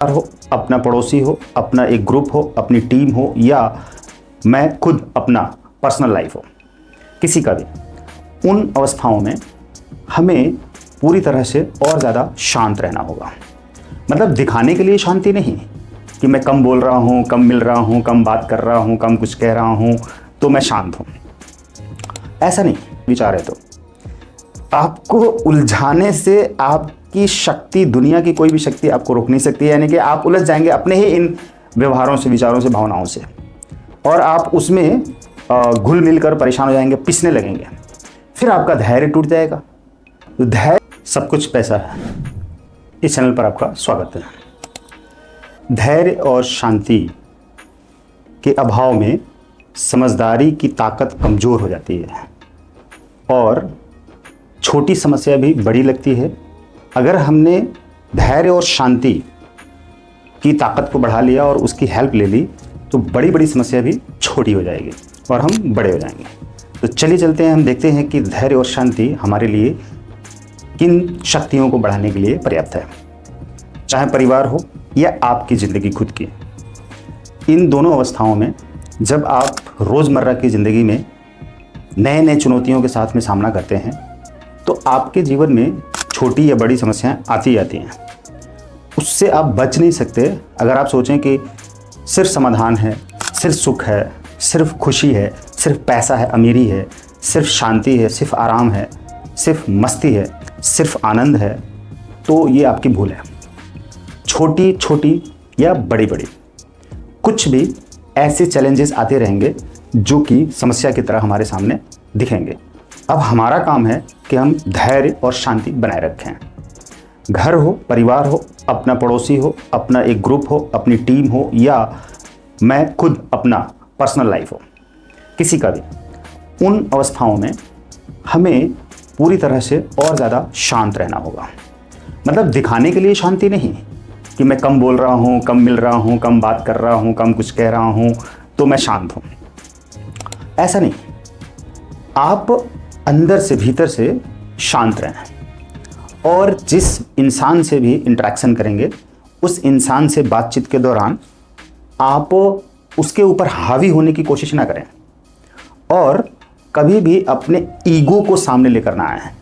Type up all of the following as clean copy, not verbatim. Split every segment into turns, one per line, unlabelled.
हो, अपना पड़ोसी हो, अपना एक ग्रुप हो, अपनी टीम हो, या मैं खुद अपना पर्सनल लाइफ हो, किसी का भी, उन अवस्थाओं में हमें पूरी तरह से और ज़्यादा शांत रहना होगा। मतलब दिखाने के लिए शांति नहीं कि मैं कम बोल रहा हूँ, कम मिल रहा हूँ, कम बात कर रहा हूँ, कम कुछ कह रहा हूँ तो मैं शांत हूँ, ऐसा नहीं विचार है। तो आपको उलझाने से आपकी शक्ति, दुनिया की कोई भी शक्ति आपको रोक नहीं सकती है। यानी कि आप उलझ जाएंगे अपने ही इन व्यवहारों से, विचारों से, भावनाओं से, और आप उसमें घुल मिल कर परेशान हो जाएंगे, पिसने लगेंगे। फिर आपका धैर्य टूट जाएगा। तो धैर्य सब कुछ पैसा है। इस चैनल पर आपका स्वागत है। धैर्य और शांति के अभाव में समझदारी की ताकत कमज़ोर हो जाती है और छोटी समस्या भी बड़ी लगती है। अगर हमने धैर्य और शांति की ताकत को बढ़ा लिया और उसकी हेल्प ले ली तो बड़ी बड़ी समस्या भी छोटी हो जाएगी और हम बड़े हो जाएंगे। तो चलिए चलते हैं, हम देखते हैं कि धैर्य और शांति हमारे लिए किन शक्तियों को बढ़ाने के लिए पर्याप्त है, चाहे परिवार हो या आपकी ज़िंदगी खुद की। इन दोनों अवस्थाओं में जब आप रोज़मर्रा की ज़िंदगी में नए नए चुनौतियों के साथ में सामना करते हैं तो आपके जीवन में छोटी या बड़ी समस्याएं आती हैं। उससे आप बच नहीं सकते। अगर आप सोचें कि सिर्फ समाधान है, सिर्फ सुख है, सिर्फ खुशी है, सिर्फ पैसा है, अमीरी है, सिर्फ शांति है, सिर्फ आराम है, सिर्फ मस्ती है, सिर्फ आनंद है, तो ये आपकी भूल है। छोटी छोटी या बड़ी बड़ी कुछ भी ऐसे चैलेंजेस आते रहेंगे जो कि समस्या की तरह हमारे सामने दिखेंगे। अब हमारा काम है कि हम धैर्य और शांति बनाए रखें। घर हो, परिवार हो, अपना पड़ोसी हो, अपना एक ग्रुप हो, अपनी टीम हो, या मैं खुद अपना पर्सनल लाइफ हो, किसी का भी, उन अवस्थाओं में हमें पूरी तरह से और ज़्यादा शांत रहना होगा। मतलब दिखाने के लिए शांति नहीं कि मैं कम बोल रहा हूँ, कम मिल रहा हूँ, कम बात कर रहा हूँ, कम कुछ कह रहा हूँ तो मैं शांत हूँ, ऐसा नहीं। आप अंदर से, भीतर से शांत रहें और जिस इंसान से भी इंटरेक्शन करेंगे उस इंसान से बातचीत के दौरान आप उसके ऊपर हावी होने की कोशिश ना करें और कभी भी अपने ईगो को सामने लेकर ना आए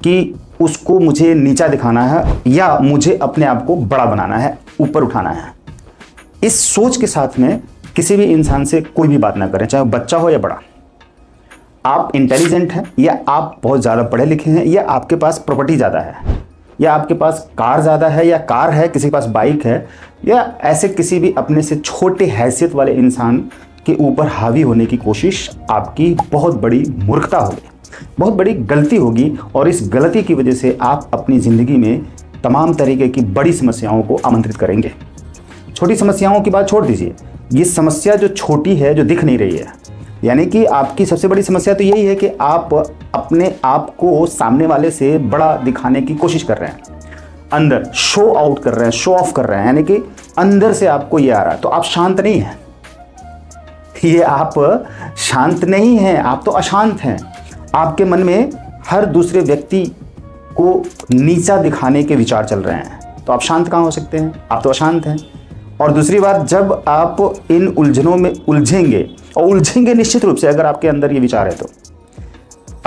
कि उसको मुझे नीचा दिखाना है या मुझे अपने आप को बड़ा बनाना है, ऊपर उठाना है। इस सोच के साथ में किसी भी इंसान से कोई भी बात ना करें, चाहे बच्चा हो या बड़ा। आप इंटेलिजेंट हैं या आप बहुत ज़्यादा पढ़े लिखे हैं या आपके पास प्रॉपर्टी ज़्यादा है या आपके पास कार ज़्यादा है या कार है, किसी के पास बाइक है, या ऐसे किसी भी अपने से छोटे हैसियत वाले इंसान के ऊपर हावी होने की कोशिश आपकी बहुत बड़ी मूर्खता होगी, बहुत बड़ी गलती होगी। और इस गलती की वजह से आप अपनी ज़िंदगी में तमाम तरीके की बड़ी समस्याओं को आमंत्रित करेंगे। छोटी समस्याओं की बात छोड़ दीजिए, ये समस्या जो छोटी है, जो दिख नहीं रही है, यानी कि आपकी सबसे बड़ी समस्या तो यही है कि आप अपने आप को सामने वाले से बड़ा दिखाने की कोशिश कर रहे हैं, अंदर शो आउट कर रहे हैं, शो ऑफ कर रहे हैं, यानी कि अंदर से आपको ये आ रहा है। तो आप शांत नहीं हैं, ये आप शांत नहीं हैं, आप तो अशांत हैं। आपके मन में हर दूसरे व्यक्ति को नीचा दिखाने के विचार चल रहे हैं, तो आप शांत कहाँ हो सकते हैं? आप तो अशांत हैं। और दूसरी बात, जब आप इन उलझनों में उलझेंगे, और उलझेंगे निश्चित रूप से अगर आपके अंदर ये विचार है, तो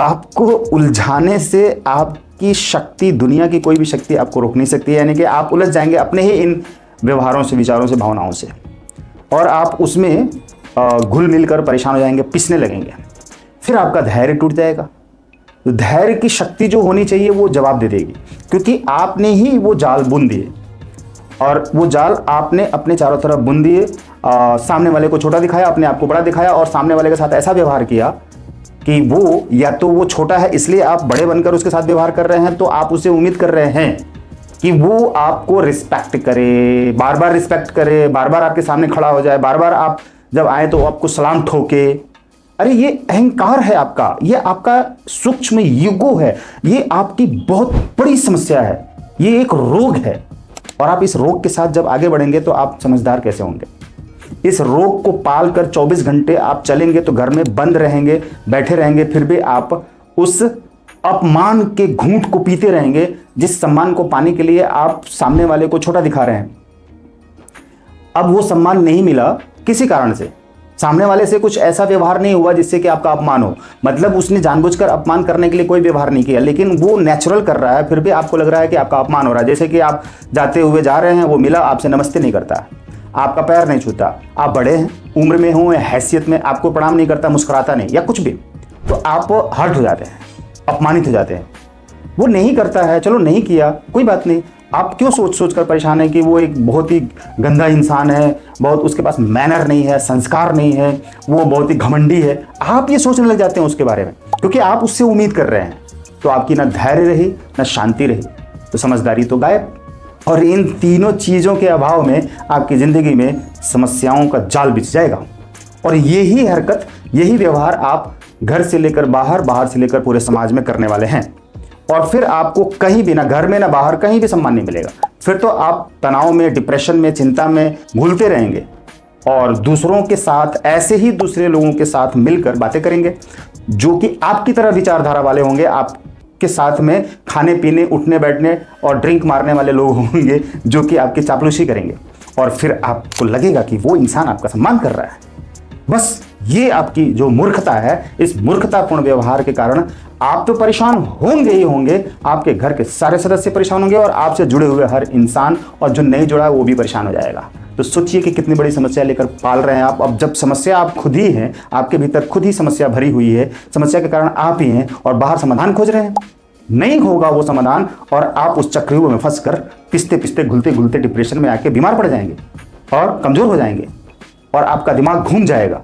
आपको उलझाने से आपकी शक्ति, दुनिया की कोई भी शक्ति आपको रोक नहीं सकती है। यानी कि आप उलझ जाएंगे अपने ही इन व्यवहारों से, विचारों से, भावनाओं से, और आप उसमें घुल मिल कर परेशान हो जाएंगे, पिसने लगेंगे। फिर आपका धैर्य टूट जाएगा। तो धैर्य की शक्ति जो होनी चाहिए वो जवाब दे देगी, क्योंकि आपने ही वो जाल बुन दिए और वो जाल आपने अपने चारों तरफ बुन दिए। सामने वाले को छोटा दिखाया, अपने आप को बड़ा दिखाया और सामने वाले के साथ ऐसा व्यवहार किया कि वो, या तो वो छोटा है इसलिए आप बड़े बनकर उसके साथ व्यवहार कर रहे हैं, तो आप उससे उम्मीद कर रहे हैं कि वो आपको रिस्पेक्ट करे, बार बार रिस्पेक्ट करे, बार बार आपके सामने खड़ा हो जाए, बार बार आप जब आए तो आपको सलाम ठोके। अरे ये अहंकार है आपका, ये आपका सूक्ष्म ईगो है, ये आपकी बहुत बड़ी समस्या है, ये एक रोग है। और आप इस रोग के साथ जब आगे बढ़ेंगे तो आप समझदार कैसे होंगे? इस रोग को पाल कर 24 घंटे आप चलेंगे तो घर में बंद रहेंगे, बैठे रहेंगे, फिर भी आप उस अपमान के घूंट को पीते रहेंगे जिस सम्मान को पाने के लिए आप सामने वाले को छोटा दिखा रहे हैं। अब वो सम्मान नहीं मिला किसी कारण से, सामने वाले से कुछ ऐसा व्यवहार नहीं हुआ जिससे कि आपका अपमान हो, मतलब उसने जानबूझकर अपमान करने के लिए कोई व्यवहार नहीं किया, लेकिन वो नेचुरल कर रहा है, फिर भी आपको लग रहा है कि आपका अपमान हो रहा है। जैसे कि आप जाते हुए जा रहे हैं, वो मिला, आपसे नमस्ते नहीं करता, आपका पैर नहीं छूता, आप बड़े हैं, उम्र में हो या हैसियत में, आपको प्रणाम नहीं करता, मुस्कुराता नहीं या कुछ भी, तो आप हर्ट हो जाते हैं, अपमानित हो जाते हैं। वो नहीं करता है, चलो नहीं किया, कोई बात नहीं, आप क्यों सोच सोच कर परेशान है कि वो एक बहुत ही गंदा इंसान है, बहुत उसके पास मैनर नहीं है, संस्कार नहीं है, वो बहुत ही घमंडी है। आप ये सोचने लग जाते हैं उसके बारे में, क्योंकि आप उससे उम्मीद कर रहे हैं। तो आपकी ना धैर्य रही ना शांति रही, तो समझदारी तो गायब। और इन तीनों चीज़ों के अभाव में आपकी ज़िंदगी में समस्याओं का जाल बिछ जाएगा। और यही हरकत, यही व्यवहार आप घर से लेकर बाहर, बाहर से लेकर पूरे समाज में करने वाले हैं। और फिर आपको कहीं भी, ना घर में ना बाहर, कहीं भी सम्मान नहीं मिलेगा। फिर तो आप तनाव में, डिप्रेशन में, चिंता में घुलते रहेंगे और दूसरों के साथ, ऐसे ही दूसरे लोगों के साथ मिलकर बातें करेंगे जो कि आपकी तरह विचारधारा वाले होंगे। आपके साथ में खाने पीने, उठने बैठने और ड्रिंक मारने वाले लोग होंगे जो कि आपकी चापलूसी करेंगे, और फिर आपको लगेगा कि वो इंसान आपका सम्मान कर रहा है। बस ये आपकी जो मूर्खता है, इस मूर्खतापूर्ण व्यवहार के कारण आप तो परेशान होंगे ही होंगे, आपके घर के सारे सदस्य परेशान होंगे और आपसे जुड़े हुए हर इंसान, और जो नहीं जुड़ा है वो भी परेशान हो जाएगा। तो सोचिए कि कितनी बड़ी समस्या लेकर पाल रहे हैं आप। अब जब समस्या आप खुद ही हैं, आपके भीतर खुद ही समस्या भरी हुई है, समस्या के कारण आप ही हैं और बाहर समाधान खोज रहे हैं, नहीं होगा वो समाधान, और आप उस चक्रव्यूह में फंसकर पिसते पिसते, घुलते घुलते डिप्रेशन में आके बीमार पड़ जाएंगे और कमजोर हो जाएंगे, और आपका दिमाग घूम जाएगा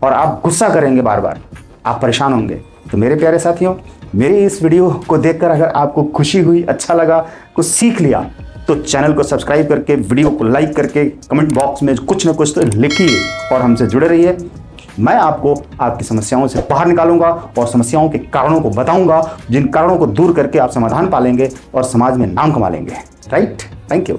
और आप गुस्सा करेंगे बार बार, आप परेशान होंगे। तो मेरे प्यारे साथियों, मेरी इस वीडियो को देखकर अगर आपको खुशी हुई, अच्छा लगा, कुछ सीख लिया, तो चैनल को सब्सक्राइब करके, वीडियो को लाइक करके, कमेंट बॉक्स में कुछ ना कुछ तो लिखिए और हमसे जुड़े रहिए। मैं आपको आपकी समस्याओं से बाहर निकालूंगा और समस्याओं के कारणों को बताऊंगा, जिन कारणों को दूर करके आप समाधान पालेंगे और समाज में नाम कमा लेंगे। राइट? Thank you.